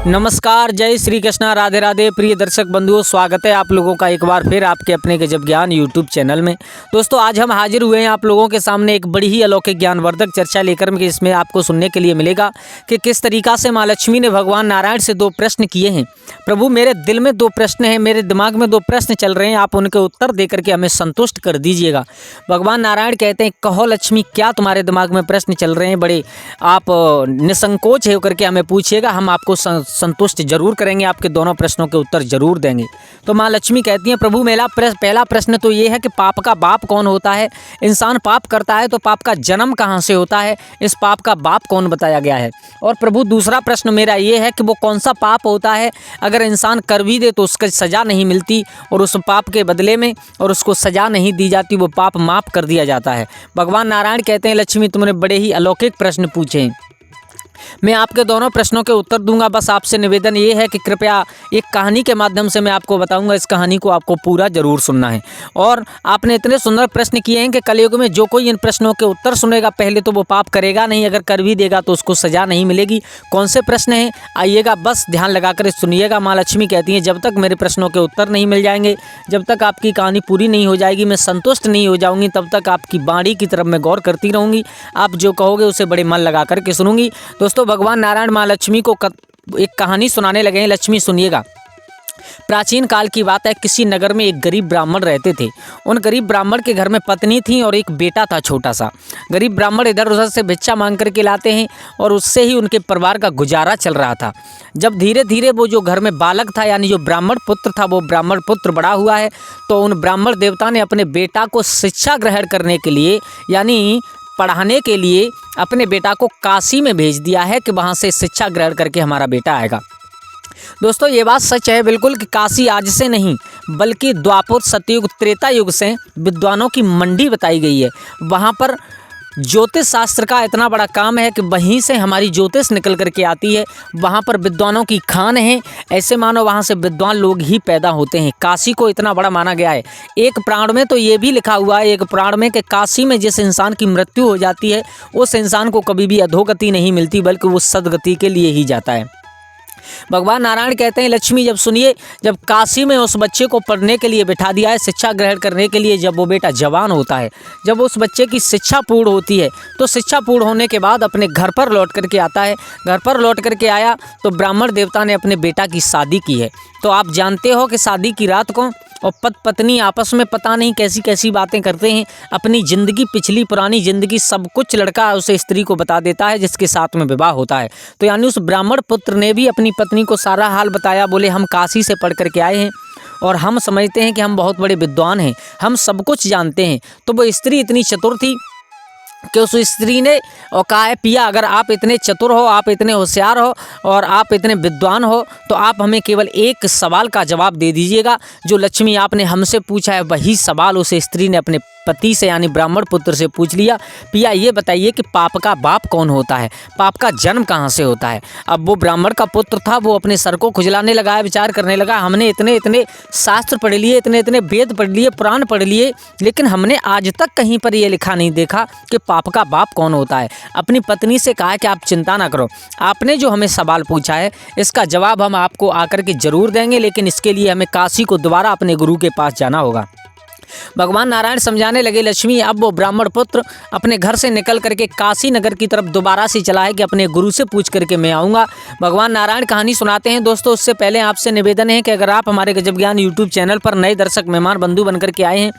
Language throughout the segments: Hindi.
नमस्कार, जय श्री कृष्णा, राधे राधे। प्रिय दर्शक बंधुओं, स्वागत है आप लोगों का एक बार फिर आपके अपने गजब ज्ञान यूट्यूब चैनल में। दोस्तों, आज हम हाजिर हुए हैं आप लोगों के सामने एक बड़ी ही अलौकिक ज्ञानवर्धक चर्चा लेकर के। इसमें आपको सुनने के लिए मिलेगा कि किस तरीक़ा से माँ लक्ष्मी ने भगवान नारायण से दो प्रश्न किए हैं। प्रभु, मेरे दिल में दो प्रश्न हैं, मेरे दिमाग में दो प्रश्न चल रहे हैं, आप उनके उत्तर दे करके हमें संतुष्ट कर दीजिएगा। भगवान नारायण कहते हैं, कहो लक्ष्मी, क्या तुम्हारे दिमाग में प्रश्न चल रहे हैं? बड़े आप निसंकोच है करके हमें पूछिएगा, हम आपको संतुष्ट जरूर करेंगे, आपके दोनों प्रश्नों के उत्तर जरूर देंगे। तो माँ लक्ष्मी कहती हैं, प्रभु मेरा पहला प्रश्न तो ये है कि पाप का बाप कौन होता है? इंसान पाप करता है तो पाप का जन्म कहाँ से होता है? इस पाप का बाप कौन बताया गया है? और प्रभु दूसरा प्रश्न मेरा ये है कि वो कौन सा पाप होता है अगर इंसान कर भी दे तो उसकी सज़ा नहीं मिलती, और उस पाप के बदले में और उसको सज़ा नहीं दी जाती, वो पाप माफ़ कर दिया जाता है। भगवान नारायण कहते हैं, लक्ष्मी तुमने बड़े ही अलौकिक प्रश्न पूछे हैं, मैं आपके दोनों प्रश्नों के उत्तर दूंगा। बस आपसे निवेदन ये है कि कृपया एक कहानी के माध्यम से मैं आपको बताऊंगा, इस कहानी को आपको पूरा जरूर सुनना है। और आपने इतने सुंदर प्रश्न किए हैं कि कलयुग में जो कोई इन प्रश्नों के उत्तर सुनेगा, पहले तो वो पाप करेगा नहीं, अगर कर भी देगा तो उसको सज़ा नहीं मिलेगी। कौन से प्रश्न हैं, आइएगा, बस ध्यान लगाकर सुनिएगा। माँ लक्ष्मी कहती हैं, जब तक मेरे प्रश्नों के उत्तर नहीं मिल जाएंगे, जब तक आपकी कहानी पूरी नहीं हो जाएगी, मैं संतुष्ट नहीं हो जाऊँगी, तब तक आपकी बाणी की तरफ मैं गौर करती रहूँगी। आप जो कहोगे उसे बड़े मन लगा करके सुनूंगी। दोस्तों, भगवान नारायण माँ लक्ष्मी को एक कहानी सुनाने लगे हैं। लक्ष्मी सुनिएगा। प्राचीन काल की बात है, किसी नगर में एक गरीब ब्राह्मण रहते थे। उन गरीब ब्राह्मण के घर में पत्नी थी और एक बेटा था छोटा सा। गरीब ब्राह्मण इधर उधर से भिक्षा मांग करके लाते हैं और उससे ही उनके परिवार का गुजारा चल रहा था। जब धीरे धीरे वो जो घर में बालक था, यानी जो ब्राह्मण पुत्र था, वो ब्राह्मण पुत्र बड़ा हुआ है, तो उन ब्राह्मण देवता ने अपने बेटा को शिक्षा ग्रहण करने के लिए, यानी पढ़ाने के लिए, अपने बेटा को काशी में भेज दिया है कि वहाँ से शिक्षा ग्रहण करके हमारा बेटा आएगा। दोस्तों, ये बात सच है बिल्कुल कि काशी आज से नहीं बल्कि द्वापर, सतयुग, त्रेता युग से विद्वानों की मंडी बताई गई है। वहाँ पर ज्योतिष शास्त्र का इतना बड़ा काम है कि वहीं से हमारी ज्योतिष निकल करके आती है। वहाँ पर विद्वानों की खान है, ऐसे मानो वहाँ से विद्वान लोग ही पैदा होते हैं। काशी को इतना बड़ा माना गया है। एक पुराण में तो ये भी लिखा हुआ है, एक पुराण में, कि काशी में जिस इंसान की मृत्यु हो जाती है उस इंसान को कभी भी अधोगति नहीं मिलती, बल्कि वो सदगति के लिए ही जाता है। भगवान नारायण कहते हैं, लक्ष्मी जब सुनिए, जब काशी में उस बच्चे को पढ़ने के लिए बिठा दिया है, शिक्षा ग्रहण करने के लिए, जब वो बेटा जवान होता है, जब उस बच्चे की शिक्षा पूर्ण होती है, तो शिक्षा पूर्ण होने के बाद अपने घर पर लौट करके आता है। घर पर लौट करके आया तो ब्राह्मण देवता ने अपने बेटा की शादी की है। तो आप जानते हो कि शादी की रात को और पत्नी आपस में पता नहीं कैसी कैसी बातें करते हैं, अपनी ज़िंदगी, पिछली पुरानी ज़िंदगी सब कुछ लड़का उसे स्त्री को बता देता है जिसके साथ में विवाह होता है। तो यानी उस ब्राह्मण पुत्र ने भी अपनी पत्नी को सारा हाल बताया। बोले, हम काशी से पढ़ करके आए हैं और हम समझते हैं कि हम बहुत बड़े विद्वान हैं, हम सब कुछ जानते हैं। तो वो स्त्री इतनी चतुर थी कि उस स्त्री ने और कहा है, पिया, अगर आप इतने चतुर हो, आप इतने होशियार हो और आप इतने विद्वान हो, तो आप हमें केवल एक सवाल का जवाब दे दीजिएगा। जो लक्ष्मी आपने हमसे पूछा है वही सवाल उस स्त्री ने अपने पति से, यानी ब्राह्मण पुत्र से पूछ लिया। पिया, ये बताइए कि पाप का बाप कौन होता है? पाप का जन्म कहाँ से होता है? अब वो ब्राह्मण का पुत्र था, वो अपने सर को खुजलाने लगा, विचार करने लगा, हमने इतने इतने शास्त्र पढ़ लिए, इतने इतने वेद पढ़ लिए, पुराण पढ़ लिए, लेकिन हमने आज तक कहीं पर ये लिखा नहीं देखा कि पाप का बाप कौन होता है। अपनी पत्नी से कहा कि आप चिंता ना करो, आपने जो हमें सवाल पूछा है इसका जवाब हम आपको आकर के जरूर देंगे, लेकिन इसके लिए हमें काशी को दोबारा अपने गुरु के पास जाना होगा। भगवान नारायण समझाने लगे, लक्ष्मी, अब वो ब्राह्मण पुत्र अपने घर से निकल करके काशी नगर की तरफ दोबारा से चला है कि अपने गुरु से पूछ करके मैं आऊँगा। भगवान नारायण कहानी सुनाते हैं। दोस्तों, उससे पहले आपसे निवेदन है कि अगर आप हमारे गजब ज्ञान यूट्यूब चैनल पर नए दर्शक, मेहमान, बंधु बनकर के आए हैं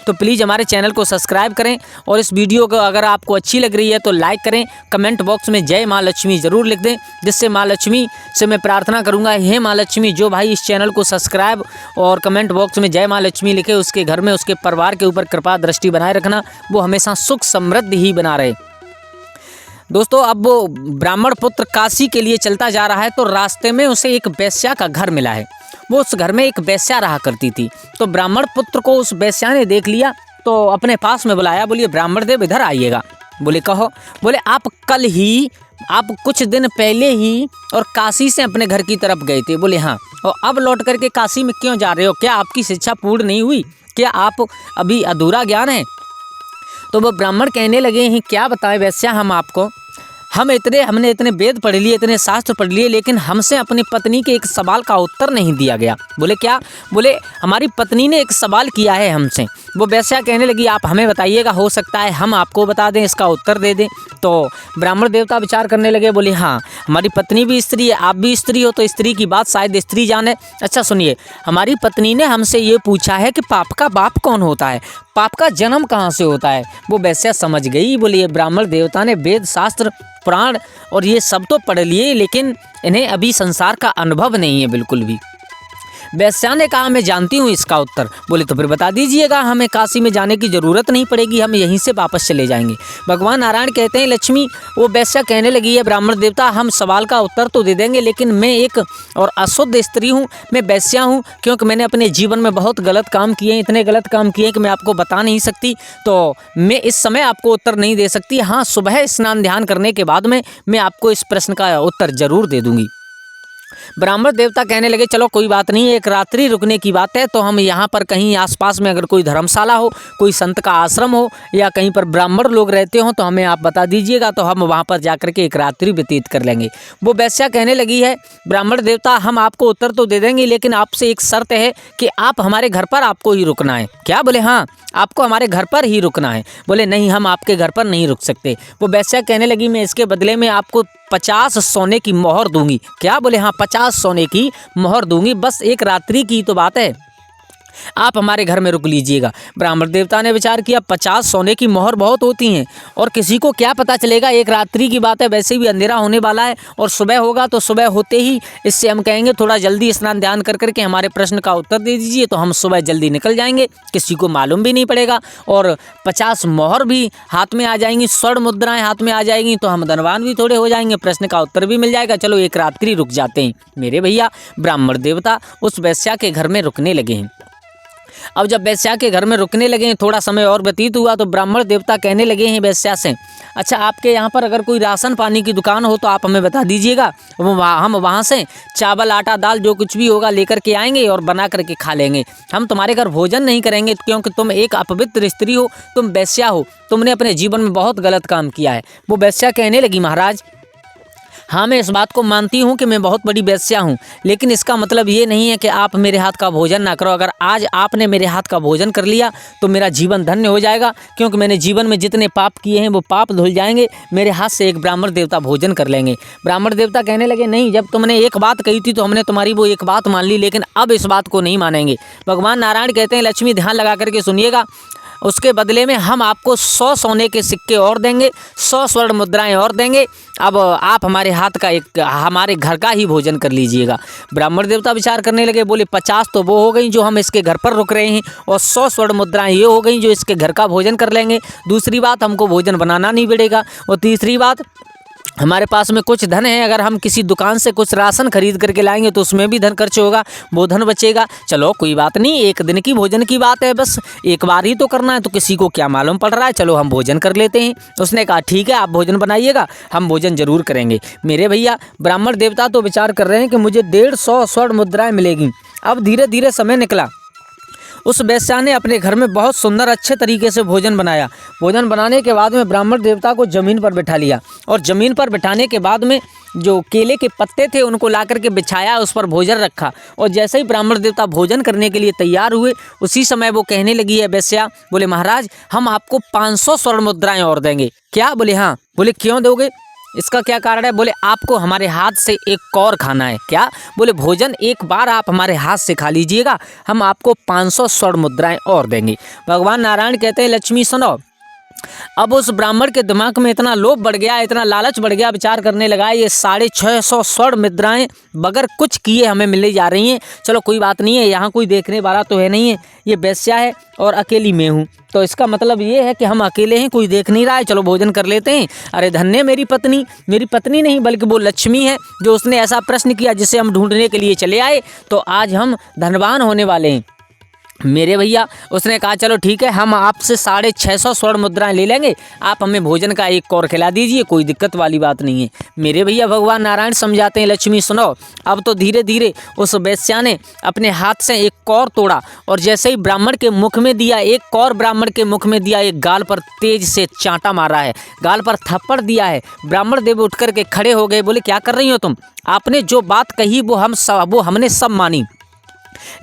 तो प्लीज़ हमारे चैनल को सब्सक्राइब करें, और इस वीडियो को अगर आपको अच्छी लग रही है तो लाइक करें। कमेंट बॉक्स में जय माँ लक्ष्मी ज़रूर लिख दें, जिससे माँ लक्ष्मी से मैं प्रार्थना करूँगा, हे माँ लक्ष्मी, जो भाई इस चैनल को सब्सक्राइब और कमेंट बॉक्स में जय माँ लक्ष्मी लिखे, उसके घर में, उसके परिवार के ऊपर कृपा दृष्टि बनाए रखना, वो हमेशा सुख समृद्धि ही बना रहे। दोस्तों, अब वो ब्राह्मण पुत्र काशी के लिए चलता जा रहा है तो रास्ते में उसे एक वेश्या का घर मिला है। वो उस घर में एक वेश्या रहा करती थी। तो ब्राह्मण पुत्र को उस वेश्या ने देख लिया तो अपने पास में बुलाया। बोलिए, ब्राह्मण देव इधर आइएगा। बोले, कहो। बोले, आप कुछ दिन पहले ही और काशी से अपने घर की तरफ गए थे। बोले, हाँ। और अब लौट करके काशी में क्यों जा रहे हो? क्या आपकी शिक्षा पूर्ण नहीं हुई? क्या आप अभी अधूरा ज्ञान है? तो वो ब्राह्मण कहने लगे हैं, क्या बताएं वैश्या हम आपको, हमने इतने वेद पढ़ लिए, इतने शास्त्र पढ़ लिए, लेकिन हमसे अपनी पत्नी के एक सवाल का उत्तर नहीं दिया गया। बोले क्या? बोले हमारी पत्नी ने एक सवाल किया है हमसे। वो वेश्या कहने लगी आप हमें बताइएगा, हो सकता है हम आपको बता दें, इसका उत्तर दे दें। तो ब्राह्मण देवता विचार करने लगे, बोले हाँ हमारी पत्नी भी स्त्री है, आप भी स्त्री हो, तो स्त्री की बात शायद स्त्री जाने। अच्छा सुनिए, हमारी पत्नी ने हमसे ये पूछा है कि पाप का बाप कौन होता है, पाप का जन्म कहाँ से होता है। वो वेश्या समझ गई, बोली ये ब्राह्मण देवता ने वेद शास्त्र पुराण और ये सब तो पढ़ लिए, लेकिन इन्हें अभी संसार का अनुभव नहीं है बिल्कुल भी। वेश्या ने कहा मैं जानती हूँ इसका उत्तर। बोले तो फिर बता दीजिएगा, हमें काशी में जाने की ज़रूरत नहीं पड़ेगी, हम यहीं से वापस चले जाएंगे। भगवान नारायण कहते हैं लक्ष्मी, वो वेश्या कहने लगी है ब्राह्मण देवता हम सवाल का उत्तर तो दे देंगे, लेकिन मैं एक और अशुद्ध स्त्री हूँ, मैं वेश्या हूँ, क्योंकि मैंने अपने जीवन में बहुत गलत काम किए हैं, इतने गलत काम किए हैं कि मैं आपको बता नहीं सकती, तो मैं इस समय आपको उत्तर नहीं दे सकती। हाँ सुबह स्नान ध्यान करने के बाद में मैं आपको इस प्रश्न का उत्तर जरूर दे दूंगी। ब्राह्मण देवता कहने लगे चलो कोई बात नहीं, एक रात्रि रुकने की बात है, तो हम यहाँ पर कहीं आसपास में अगर कोई धर्मशाला हो, कोई संत का आश्रम हो, या कहीं पर ब्राह्मण लोग रहते हो तो हमें आप बता दीजिएगा, तो हम वहाँ पर जाकर के एक रात्रि व्यतीत कर लेंगे। वो वेश्या कहने लगी है ब्राह्मण देवता हम आपको उत्तर तो दे देंगे, लेकिन आपसे एक शर्त है कि आप हमारे घर पर आपको ही रुकना है। क्या? बोले हाँ आपको हमारे घर पर ही रुकना है। बोले नहीं हम आपके घर पर नहीं रुक सकते। वो वेश्या कहने लगी मैं इसके बदले में आपको 50 सोने की मोहर दूंगी। क्या? बोले हाँ 50 सोने की मोहर दूंगी, बस एक रात्रि की तो बात है, आप हमारे घर में रुक लीजिएगा। ब्राह्मण देवता ने विचार किया 50 सोने की मोहर बहुत होती हैं, और किसी को क्या पता चलेगा, एक रात्रि की बात है, वैसे भी अंधेरा होने वाला है, और सुबह होगा तो सुबह होते ही इससे हम कहेंगे थोड़ा जल्दी स्नान ध्यान कर करके हमारे प्रश्न का उत्तर दे दीजिए, तो हम सुबह जल्दी निकल जाएंगे, किसी को मालूम भी नहीं पड़ेगा, और 50 मोहर भी हाथ में आ जाएंगी, स्वर्ण मुद्राएं हाथ में आ जाएंगी, तो हम धनवान भी थोड़े हो जाएंगे, प्रश्न का उत्तर भी मिल जाएगा। चलो एक रात्रि रुक जाते हैं। मेरे भैया ब्राह्मण देवता उस वेश्या के घर में रुकने लगे हैं। अब जब वेश्या के घर में रुकने लगे हैं, थोड़ा समय और व्यतीत हुआ, तो ब्राह्मण देवता कहने लगे हैं वेश्या से अच्छा आपके यहाँ पर अगर कोई राशन पानी की दुकान हो तो आप हमें बता दीजिएगा, हम वहाँ से चावल आटा दाल जो कुछ भी होगा लेकर के आएंगे और बना करके खा लेंगे। हम तुम्हारे घर भोजन नहीं करेंगे, क्योंकि तुम एक अपवित्र स्त्री हो, तुम वेश्या हो, तुमने अपने जीवन में बहुत गलत काम किया है। वो वेश्या कहने लगी महाराज हाँ मैं इस बात को मानती हूँ कि मैं बहुत बड़ी वेश्या हूँ, लेकिन इसका मतलब ये नहीं है कि आप मेरे हाथ का भोजन ना करो। अगर आज आपने मेरे हाथ का भोजन कर लिया तो मेरा जीवन धन्य हो जाएगा, क्योंकि मैंने जीवन में जितने पाप किए हैं वो पाप धुल जाएंगे, मेरे हाथ से एक ब्राह्मण देवता भोजन कर लेंगे। ब्राह्मण देवता कहने लगे नहीं, जब तुमने एक बात कही थी तो हमने तुम्हारी वो एक बात मान ली, लेकिन अब इस बात को नहीं मानेंगे। भगवान नारायण कहते हैं लक्ष्मी ध्यान लगा करके सुनिएगा, उसके बदले में हम आपको 100 सोने के सिक्के और देंगे, 100 स्वर्ण मुद्राएं और देंगे। अब आप हमारे हाथ का एक हमारे घर का ही भोजन कर लीजिएगा। ब्राह्मण देवता विचार करने लगे, बोले 50 तो वो हो गई जो हम इसके घर पर रुक रहे हैं, और 100 स्वर्ण मुद्राएं ये हो गई जो इसके घर का भोजन कर लेंगे। दूसरी बात हमको भोजन बनाना नहीं पड़ेगा, और तीसरी बात हमारे पास में कुछ धन है, अगर हम किसी दुकान से कुछ राशन खरीद करके लाएंगे तो उसमें भी धन खर्च होगा, वो धन बचेगा। चलो कोई बात नहीं, एक दिन की भोजन की बात है, बस एक बार ही तो करना है, तो किसी को क्या मालूम पड़ रहा है, चलो हम भोजन कर लेते हैं। उसने कहा ठीक है आप भोजन बनाइएगा, हम भोजन जरूर करेंगे। मेरे भैया ब्राह्मण देवता तो विचार कर रहे हैं कि मुझे 150 स्वर्ण मुद्राएं मिलेगी। अब धीरे धीरे समय निकला, उस वेश्या ने अपने घर में बहुत सुंदर अच्छे तरीके से भोजन बनाया। भोजन बनाने के बाद में ब्राह्मण देवता को ज़मीन पर बिठा लिया, और ज़मीन पर बिठाने के बाद में जो केले के पत्ते थे उनको ला करके बिछाया, उस पर भोजन रखा, और जैसे ही ब्राह्मण देवता भोजन करने के लिए तैयार हुए उसी समय वो कहने लगी है वेश्या, बोले महाराज हम आपको 500 स्वर्ण मुद्राएं और देंगे। क्या? बोले हाँ। बोले क्यों दोगे, इसका क्या कारण है? बोले आपको हमारे हाथ से एक कौर खाना है। क्या? बोले भोजन एक बार आप हमारे हाथ से खा लीजिएगा, हम आपको 500 स्वर्ण मुद्राएं और देंगे। भगवान नारायण कहते हैं लक्ष्मी सुनो, अब उस ब्राह्मण के दिमाग में इतना लोभ बढ़ गया, इतना लालच बढ़ गया, विचार करने लगा ये 650 स्वर्ण मुद्राएं बगैर कुछ किए हमें मिले जा रही हैं। चलो कोई बात नहीं है, यहाँ कोई देखने वाला तो है नहीं है, ये वेश्या है और अकेली मैं हूँ, तो इसका मतलब ये है कि हम अकेले हैं, कोई देख नहीं रहा है, चलो भोजन कर लेते हैं। अरे धन्य मेरी पत्नी नहीं बल्कि वो लक्ष्मी है जो उसने ऐसा प्रश्न किया जिसे हम ढूंढने के लिए चले आए, तो आज हम धनवान होने वाले हैं। मेरे भैया उसने कहा चलो ठीक है, हम आपसे 650 स्वर्ण मुद्राएं ले लेंगे, आप हमें भोजन का एक कौर खिला दीजिए, कोई दिक्कत वाली बात नहीं है। मेरे भैया भगवान नारायण समझाते हैं, लक्ष्मी सुनो। अब तो धीरे धीरे उस वेश्या ने अपने हाथ से एक कौर तोड़ा और जैसे ही ब्राह्मण के मुख में दिया, एक कौर ब्राह्मण के मुख में दिया, एक गाल पर तेज से चांटा मारा है, गाल पर थप्पड़ दिया है। ब्राह्मण देव उठ करके खड़े हो गए, बोले क्या कर रही हो तुम? आपने जो बात कही वो हमने सब मानी,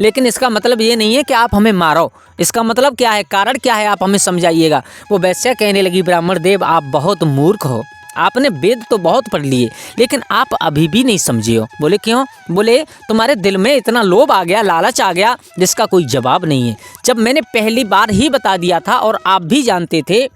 लेकिन इसका मतलब ये नहीं है कि आप हमें मारो। इसका मतलब क्या है, कारण क्या है, आप हमें समझाइएगा। वो वैश्या कहने लगी, ब्राह्मण देव आप बहुत मूर्ख हो, आपने वेद तो बहुत पढ़ लिए लेकिन आप अभी भी नहीं समझे हो। बोले क्यों? बोले तुम्हारे दिल में इतना लोभ आ गया, लालच आ गया जिसका कोई जवाब नहीं है। जब मैंने पहली बार ही बता दिया था और आप भी जानते थे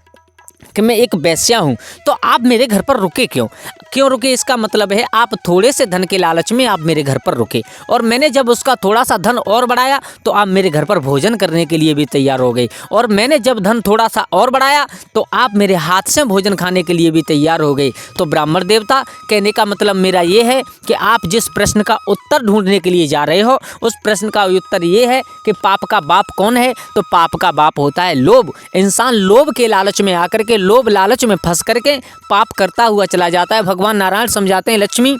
कि मैं एक वेश्या हूँ, तो आप मेरे घर पर रुके क्यों रुके? इसका मतलब है आप थोड़े से धन के लालच में आप मेरे घर पर रुके, और मैंने जब उसका थोड़ा सा धन और बढ़ाया तो आप मेरे घर पर भोजन करने के लिए भी तैयार हो गए, और मैंने जब धन थोड़ा सा और बढ़ाया तो आप मेरे हाथ से भोजन खाने के लिए भी तैयार हो गए। तो ब्राह्मण देवता, कहने का मतलब मेरा ये है कि आप जिस प्रश्न का उत्तर ढूंढने के लिए जा रहे हो, उस प्रश्न का उत्तर ये है कि पाप का बाप कौन है? तो पाप का बाप होता है लोभ। इंसान लोभ के लालच में आकर के, लोभ लालच में फंस करके पाप करता हुआ चला जाता है। भगवान नारायण समझाते हैं, लक्ष्मी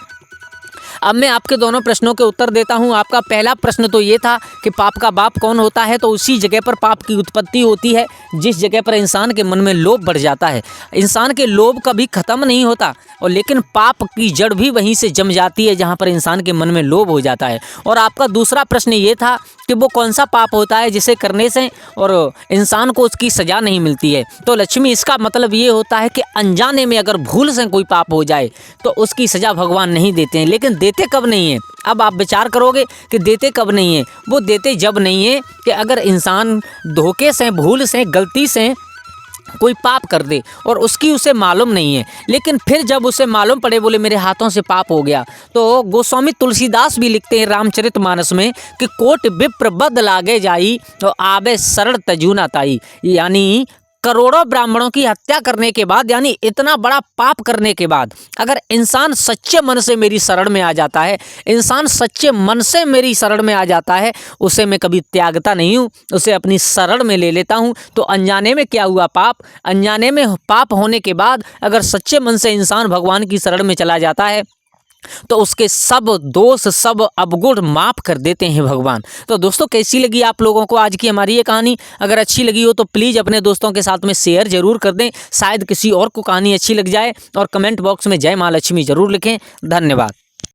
अब मैं आपके दोनों प्रश्नों के उत्तर देता हूं। आपका पहला प्रश्न तो ये था कि पाप का बाप कौन होता है, तो उसी जगह पर पाप की उत्पत्ति होती है जिस जगह पर इंसान के मन में लोभ बढ़ जाता है। इंसान के लोभ कभी खत्म नहीं होता, और लेकिन पाप की जड़ भी वहीं से जम जाती है जहां पर इंसान के मन में लोभ हो जाता है। और आपका दूसरा प्रश्न ये था कि वो कौन सा पाप होता है जिसे करने से और इंसान को उसकी सज़ा नहीं मिलती है। तो लक्ष्मी इसका मतलब ये होता है कि अनजाने में अगर भूल से कोई पाप हो जाए तो उसकी सज़ा भगवान नहीं देते हैं। लेकिन देते कब नहीं है? अब आप विचार करोगे कि देते कब नहीं है। वो देते जब नहीं है कि अगर इंसान धोखे से, भूल से, गलती से कोई पाप कर दे और उसकी उसे मालूम नहीं है, लेकिन फिर जब उसे मालूम पड़े, बोले मेरे हाथों से पाप हो गया। तो गोस्वामी तुलसीदास भी लिखते हैं रामचरितमानस में कि कोट विप्र बद लागे जाई तो आबे शरण तजू ना ताई, यानी करोड़ों ब्राह्मणों की हत्या करने के बाद, यानी इतना बड़ा पाप करने के बाद, अगर इंसान सच्चे मन से मेरी शरण में आ जाता है, इंसान सच्चे मन से मेरी शरण में आ जाता है, उसे मैं कभी त्यागता नहीं हूँ, उसे अपनी शरण में ले लेता हूँ। तो अनजाने में क्या हुआ पाप? अनजाने में पाप होने के बाद अगर सच्चे मन से इंसान भगवान की शरण में चला जाता है तो उसके सब दोष, सब अवगुण माफ़ कर देते हैं भगवान। तो दोस्तों, कैसी लगी आप लोगों को आज की हमारी ये कहानी? अगर अच्छी लगी हो तो प्लीज़ अपने दोस्तों के साथ में शेयर जरूर कर दें, शायद किसी और को कहानी अच्छी लग जाए। और कमेंट बॉक्स में जय माँ लक्ष्मी जरूर लिखें। धन्यवाद।